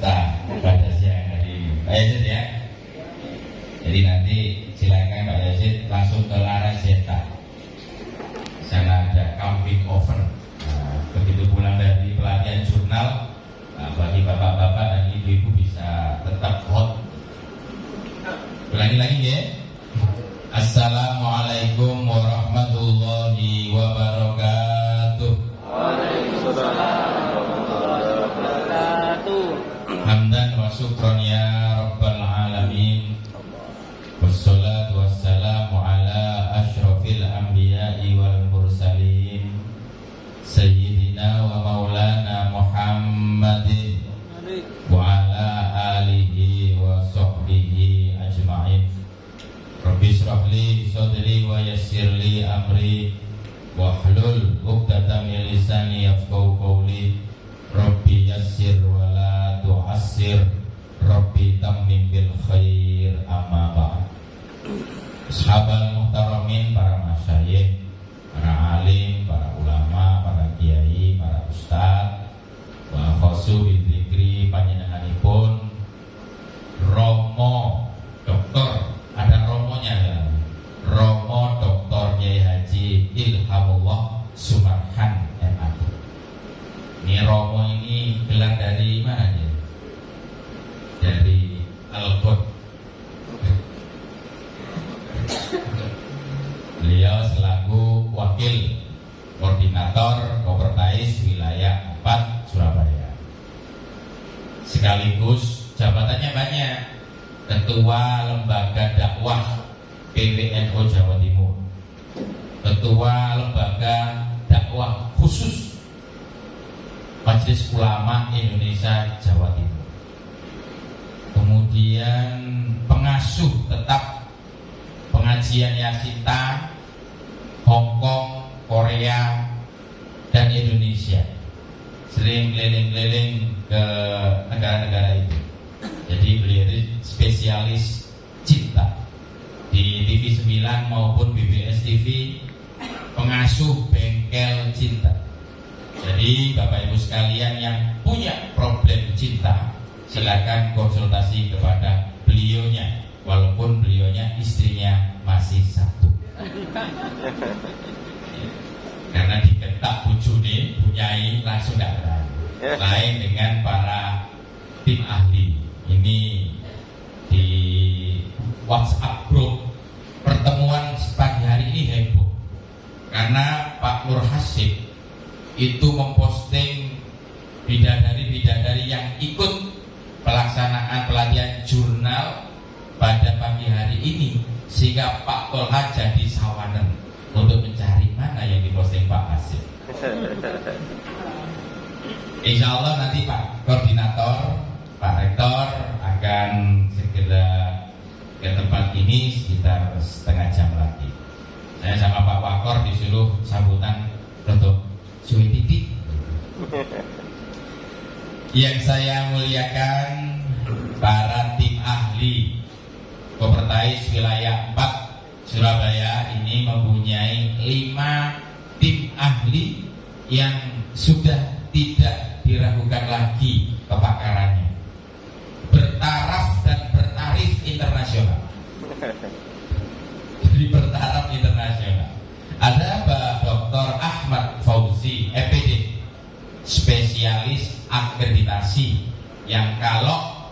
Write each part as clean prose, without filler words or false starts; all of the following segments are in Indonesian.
Nah, pada siang hari ini Pak Yazid ya. Jadi nanti silakan Pak Yazid langsung ke Laraseta. Sana ada camping over. Nah, begitu pulang dari pelatihan jurnal, bagi bapak-bapak dan ibu-ibu bisa tetap hot. Ulangi lagi ya. Assalamualaikum warahmatullahi wabarakatuh. Waalaikumsalam warahmatullahi wabarakatuh. Hamdan wa syukron ya rabbal alamin. Wassalatu wassalamu ala asyrafil anbiya'i wal mursalin Sayyidina wa maulana Muhammadin wa ala alihi wa sahbihi ajma'in. Rabbi shrah li sadri wa yassir li amri wahlul 'uqdatam min lisani yafqahu qawli. Rabbi yassir wa la tu'assir, Rabbi tammim bil khair, amma ba'd. Sahabat muhtaramin, para masyayikh, para alim, para ulama, para kiai, para ustaz, wa khusu bidzikri panjenenganipun Romo Doktor, ada romonya ya, Romo Doktor Kiai Haji Ilhamullah Sumarhan MAD. Ini Romo ini gelar dari mana ya? Dari Al-Qud. Beliau selaku wakil koordinator Kopertais wilayah 4 Surabaya. Sekaligus jabatannya banyak. Ketua Lembaga Dakwah PWNU Jawa Timur, Ketua Lembaga Dakwah Khusus Majelis Ulama Indonesia Jawa Timur, kemudian pengasuh tetap pengajian Yasita Hong Kong, Korea, dan Indonesia. Sering keliling-keliling ke negara-negara itu. Jadi beliau itu spesialis cinta di TV 9 maupun BBS TV, pengasuh bengkel cinta. Jadi Bapak Ibu sekalian yang punya problem cinta, silakan konsultasi kepada beliaunya, walaupun beliaunya istrinya masih satu. Karena diketak bujune bunyai langsung tidak berani. Lain dengan para tim ahli. Ini di WhatsApp group pertemuan pagi hari ini heboh karena Pak Nur Hasib itu memposting bidadari-bidadari yang ikut pelaksanaan pelatihan jurnal pada pagi hari ini, sehingga Pak Tolha jadi sawaner untuk mencari mana yang diposting Pak Hasib. Insya Allah nanti Pak Koordinator, Pak Rektor akan segera ke tempat ini sekitar setengah jam lagi. Saya sama Pak Wakor disuruh sambutan untuk suwi titik. Yang saya muliakan para tim ahli Kopertais wilayah 4 Surabaya ini mempunyai 5 tim ahli yang sudah tidak diragukan lagi kepakarannya, bertaraf dan bertarif internasional. Jadi bertaraf internasional. Ada Pak Dr. Ahmad Fauzi, EPD, spesialis akreditasi, yang kalau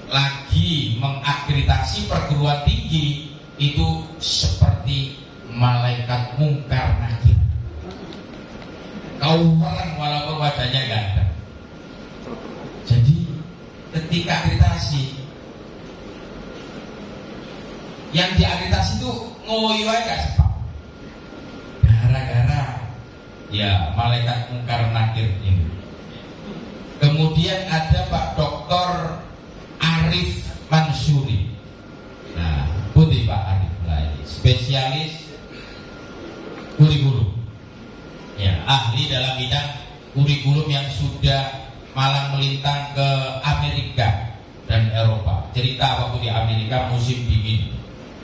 lagi mengakreditasi perguruan tinggi itu seperti malaikat mungkar nakir. Kau orang walaupun wajahnya ganteng. Jadi ketika akreditasi, yang diakreditasi itu ngoyo aja gak sebab. Gara-gara ya malaikat mungkar nakir ini. Kemudian ada Pak Dr. Arif Mansuri. Nah, putih Pak Arif lagi, spesialis kurikulum. Ya, ahli dalam bidang kurikulum yang sudah malang melintang ke Amerika dan Eropa. Cerita waktu di Amerika musim dingin.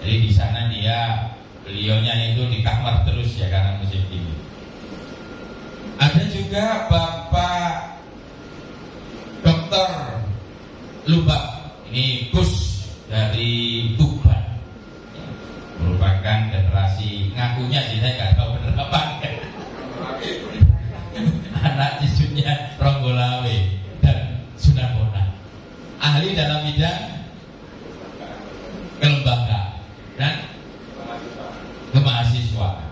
Jadi di sana beliaunya itu di kamar terus ya karena musim dingin. Ada juga Bapak Dr. Lubak. Ini Gus dari Tuban, merupakan generasi, ngakunya sih saya nggak tahu bener apa anak cucunya Ronggolawe dan Sunabona, ahli dalam bidang kelembagaan dan kemahasiswaan.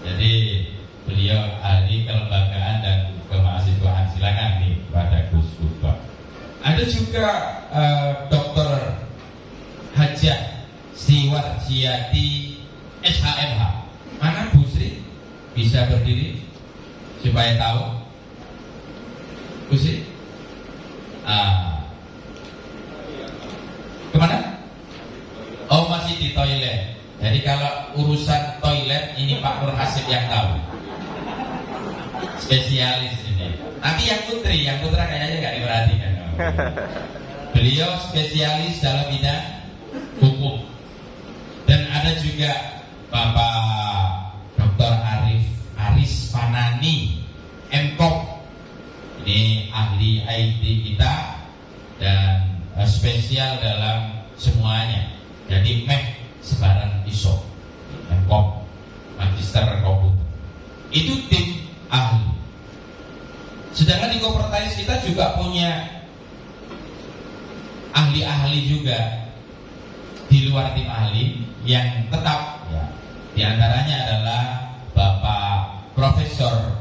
Jadi beliau ahli kelembagaan dan kemahasiswaan. Silakan nih pada Gus Tuban. Ada juga Dr. Hajah Siwarjiati SHMH. Mana Bu Sri? Bisa berdiri supaya tahu. Bu Sri? Kemana? Oh, masih di toilet. Jadi kalau urusan toilet ini Pak Nur Hasib yang tahu. Spesialis ini. Tapi yang putra kayaknya nggak diperhatikan. Beliau spesialis dalam bidang hukum. Dan ada juga Bapak Dr. Aris Fanani MKOP. Ini ahli IT kita dan spesial dalam semuanya. Jadi sebaran ISO MKOP, Magister Komputer. Itu tim ahli. Sedangkan di Kopertais kita juga punya ahli-ahli juga di luar tim ahli yang tetap ya. Di antaranya adalah Bapak Profesor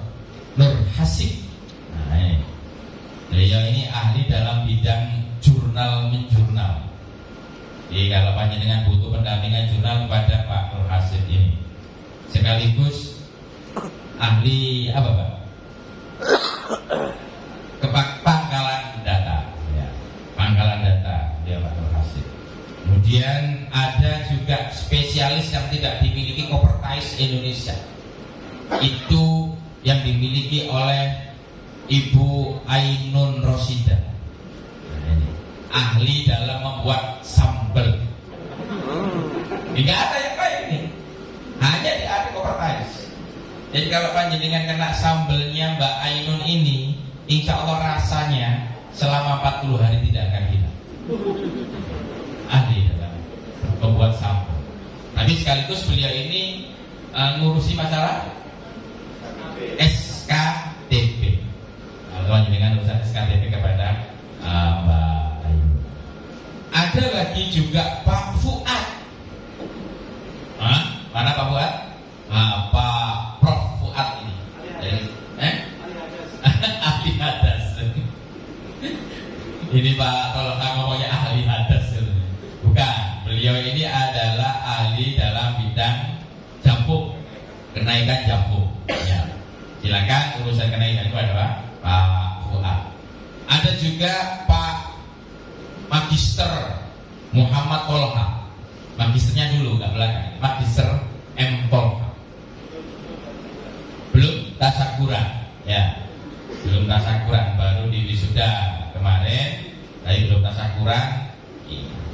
Nur Hasib. Nah, ini. Beliau ini ahli dalam bidang jurnal menjurnal. Jadi kalau panjenengan butuh pendampingan jurnal kepada Pak Nur Hasib ini, sekaligus ahli apa Pak? Pangkalan data, ya. Pangkalan data dia Pak Nur Hasib. Kemudian ada juga spesialis yang tidak dimiliki Kopertais Indonesia. Itu yang dimiliki oleh Ibu Ainun Rosida. Nah, ini. Ahli dalam membuat sambal. Tidak ada yang lain ini. Hanya di ahli Kopertais. Jadi kalau panjenengan kena sambelnya Mbak Ainun ini, insya Allah rasanya selama 40 hari tidak akan hilang. Ahli dalam membuat sambal. Tapi sekaligus beliau ini ngurusi masalah SKTP. Kalau panjenengan urusan SKTP kepada Mbak Ainun. Ada lagi juga Pak Fuad. Mana Pak Fuad? Pak Prof Fuad ini. Ahli hadas. Ini Pak, kalau kamu ngomongnya ahli hadas. Bukan, beliau ini adalah ahli dalam bidang jampuk, kenaikan jampuk. Ya. Silakan urusan kenaikan itu adalah Pak Fuad. Ada juga Pak Magister Muhammad Tolha. Magisternya dulu, nggak belakang. Magister M. Tolha. Belum tasakuran, ya. Belum tasakuran, baru di wisuda kemarin. Tapi belum tasakuran.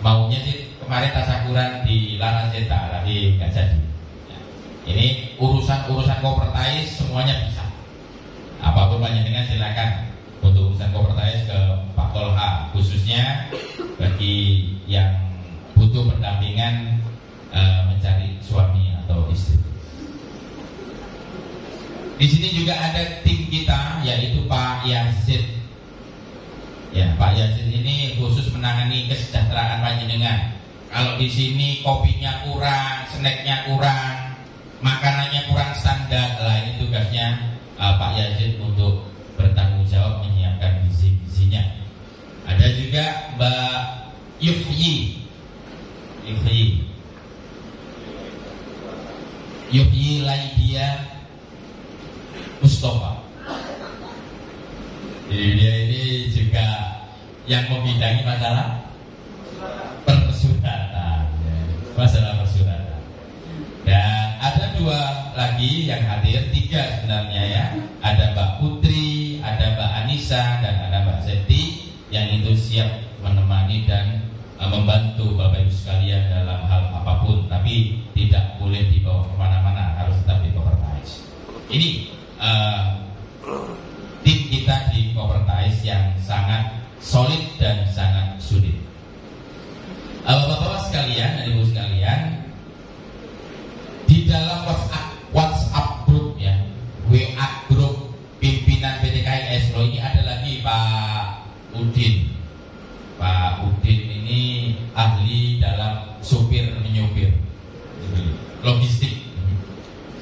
Maunya sih kemarin tasakuran di Laraceta, tapi nggak jadi. Ya. Ini urusan Kopertais semuanya bisa. Apapun panjenengan silakan untuk urusan Kopertais ke Pak Tolha, khususnya bagi yang butuh pendampingan mencari suami atau istri. Di sini juga ada tim kita, yaitu Pak Yazid. Ya, Pak Yazid ini khusus menangani kesejahteraan panjenengan. Kalau di sini kopinya kurang, snacknya kurang, makanannya kurang standar, lah ini tugasnya Pak Yazid untuk bertanggung jawab menyiapkan gizi-gizinya. Ada juga Mbak Yuhyi Laidia Mustafa. Dia ini juga yang membidangi masalah persuratan, masalah persuratan. Dan ada dua lagi yang hadir, tiga sebenarnya ya. Ada Mbak Putri, ada Mbak Anissa, dan ada Mbak Seti yang itu siap menemani dan membantu Bapak Ibu sekalian dalam hal apapun, tapi tidak boleh dibawa kemana-mana, harus tetap di Kopertais. Ini tim kita di Kopertais yang sangat solid dan sangat Bapak-bapak sekalian dan ibu sekalian, di dalam WhatsApp grup ya, WA grup pimpinan PTKIS, loh ini ada lagi Pak Udin. Pak Udin ini ahli dalam supir menyupir, logistik,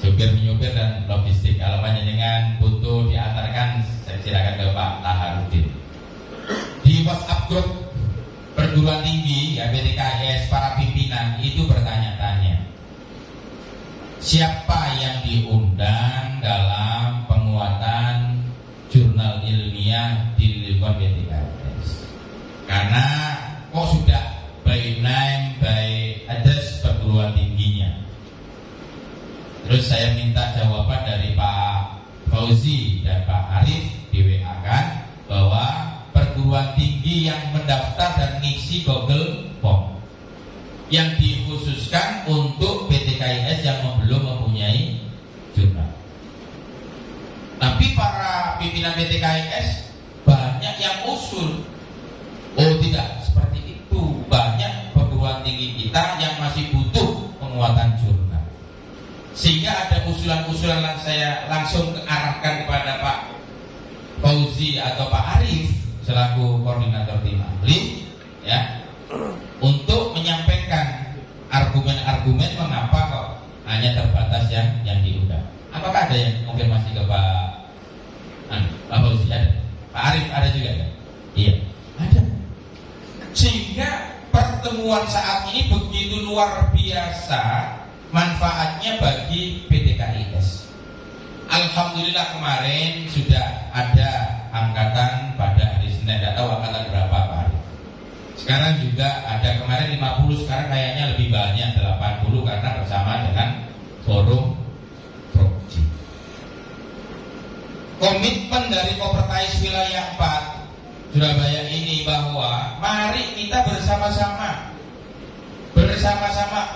supir menyupir dan logistik. Kalau panjenengan butuh diantarkan, saya silakan ke Pak Taharudin. Di WhatsApp grup perguruan tinggi ya PTKIS, para pimpinan itu bertanya-tanya, siapa yang diundang dalam penguatan jurnal ilmiah di lingkungan PTKIS? Karena kok sudah by name, by address perguruan tingginya. Terus saya minta jawaban dari Pak Fauzi dan Pak Arif di WA kan, bahwa perguruan tinggi yang mendaftar dan ngisi Google Form yang dikhususkan untuk PTKIS yang belum mempunyai jurnal. Tapi para pimpinan PTKIS banyak yang usul, oh tidak seperti itu, banyak perguruan tinggi kita yang masih butuh penguatan jurnal. Sehingga ada usulan-usulan yang saya langsung arahkan kepada Pak Fauzi atau Pak Arif selaku koordinator tim ahli ya, untuk menyampaikan argumen-argumen mengapa kok hanya terbatas yang diundang. Apakah ada yang konfirmasi ke Pak Fauzi? Ada? Pak Arif ada juga kan? Iya, ada. Sehingga pertemuan saat ini begitu luar biasa manfaatnya bagi PTKIS. Alhamdulillah kemarin sudah ada angkatan pada hari Senin, tidak tahu angkatan berapa Pak Arif. Sekarang juga ada, kemarin 50, sekarang kayaknya lebih banyak 80 karena bersama dengan forum Proji. Komitmen dari Kopertais wilayah 4 Surabaya ini bahwa mari kita bersama-sama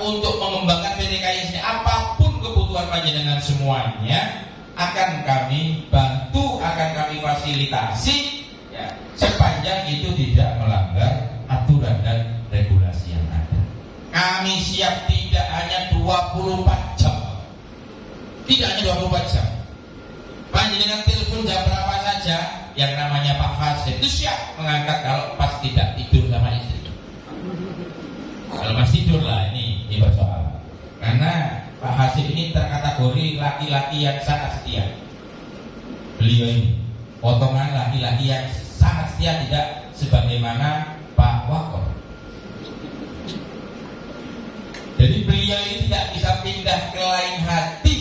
untuk mengembangkan PTKIS ini. Apapun kebutuhan panjenengan semuanya akan kami bantu, akan kami fasilitasi ya, sepanjang itu tidak melanggar aturan dan regulasi yang ada. Kami siap tidak hanya 24 jam, tidak hanya 24 jam. Panjenengan telepon jam berapa saja, yang namanya Pak Hasim itu siap mengangkat kalau pas tidak tidur sama istri. Kalau pas tidur lah ini persoalan. Karena Pak Hasim ini terkategori laki-laki yang sangat setia. Beliau ini potongan laki-laki yang sangat setia, tidak sebagaimana Pak Wakor. Jadi beliau ini tidak bisa pindah ke lain hati,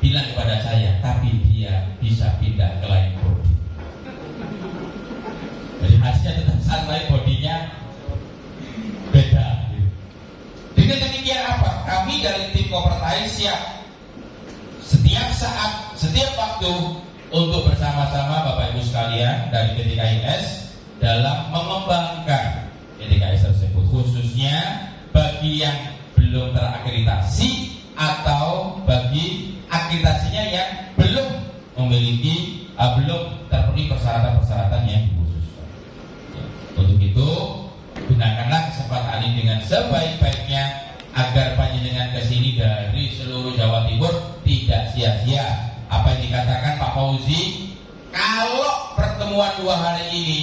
bilang kepada saya, tapi dia bisa pindah ke lain bodi. Jadi hatinya tetap sama, bodinya beda. Dengan demikian apa? Kami dari tim Kopertais siap setiap saat, setiap waktu untuk bersama-sama Bapak Ibu sekalian dari PTKIS dalam mengembangkan PTKIS tersebut, khususnya bagi yang belum terakreditasi atau bagi akreditasinya yang belum memiliki, belum terpenuhi persyaratan-persyaratan yang dikhususkan. Untuk itu gunakanlah kesempatan ini dengan sebaik-baiknya agar panjenengan kesini dari seluruh Jawa Timur tidak sia-sia. Apa yang dikatakan Pak Fauzi, kalau pertemuan 2 hari ini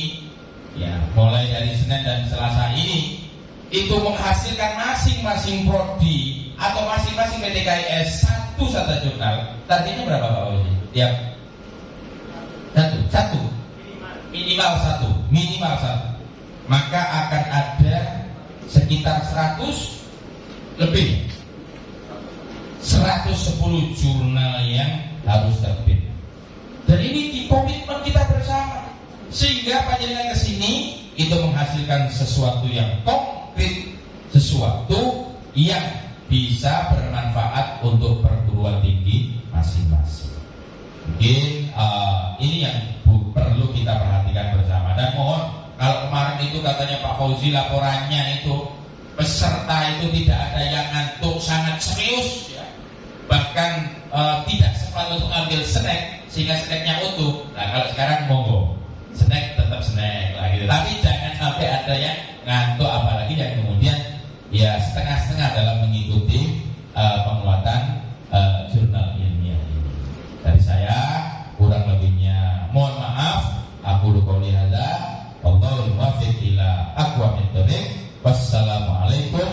ya mulai dari Senin dan Selasa ini itu menghasilkan masing-masing prodi atau masing-masing PTKIS satu jurnal, targetnya berapa Pak Fauzi? Tiap satu minimal satu, maka akan ada sekitar 110 jurnal yang harus terbit. Dan ini di komitmen kita bersama, sehingga panjenengan kesini itu menghasilkan sesuatu yang konkret, sesuatu yang bisa bermanfaat untuk perguruan tinggi masing-masing. Mungkin ini yang perlu kita perhatikan bersama. Dan mohon, kalau kemarin itu katanya Pak Fauzi laporannya itu peserta itu tidak ada yang ngantuk, sangat serius ya. Bahkan tidak sempat untuk ambil snack sehingga snacknya utuh. Nah kalau sekarang monggo, snack tetap snack lah gitu. Tapi jangan sampai ada yang ngantuk, apalagi yang kemudian Aku qouli hadza wallahu muwaffiq ila aqwamit thoriq. Wassalamualaikum